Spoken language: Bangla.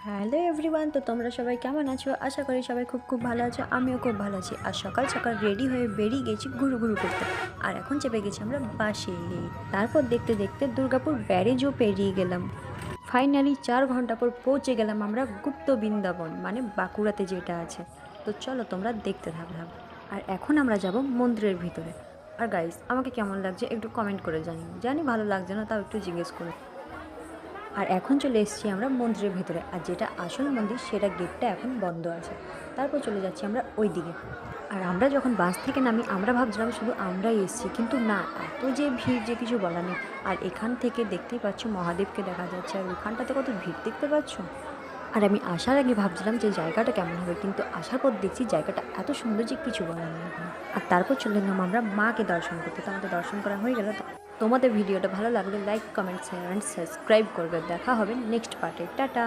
হ্যালো এভরিওয়ান, তো তোমরা সবাই কেমন আছো? আশা করি সবাই খুব খুব ভালো আছো। আমিও খুব ভালো আছি। আর সকাল সকাল রেডি হয়ে বেরিয়ে গেছি ঘুরু ঘুরু করতে। আর এখন চেপে গেছি আমরা বাসে। তারপর দেখতে দেখতে দুর্গাপুর ব্যারেজও পেরিয়ে গেলাম। ফাইনালি 4 ঘন্টা পর পৌঁছে গেলাম আমরা গুপ্ত বৃন্দাবন, মানে বাঁকুড়াতে যেটা আছে। তো চলো তোমরা দেখতে থাকো। আর এখন আমরা যাব মন্দিরের ভিতরে। আর গাইস, আমাকে কেমন লাগছে একটু কমেন্ট করে জানি ভালো লাগছে না তাও একটু জিজ্ঞেস করো। আর এখন চলে এসেছি আমরা মন্দিরের ভেতরে, আর যেটা আসল মন্দির সেটা গেটটা এখন বন্ধ আছে। তারপর চলে যাচ্ছি আমরা ওই দিকে। আর আমরা যখন বাস থেকে নামি আমরা ভাবছিলাম শুধু আমরাই এসেছি, কিন্তু না, এত যে ভিড় যে কিছু বলার নেই। আর এখান থেকে দেখতেই পাচ্ছ মহাদেবকে দেখা যাচ্ছে, আর ওখানটাতে কত ভিড় দেখতে পাচ্ছ। আর আমি আসার আগে ভাবছিলাম যে জায়গাটা কেমন হবে, কিন্তু আসার পর দেখছি জায়গাটা এত সুন্দর যে কিছু বলার নেই। আর তারপর চলে এলাম আমরা মাকে দর্শন করতে। তো আমাদের দর্শন করা হয়ে গেল। তোমাদের ভিডিওটা ভালো লাগলে like, comment, share and subscribe করবে। দেখা হবে নেক্সট পার্টে। টাটা।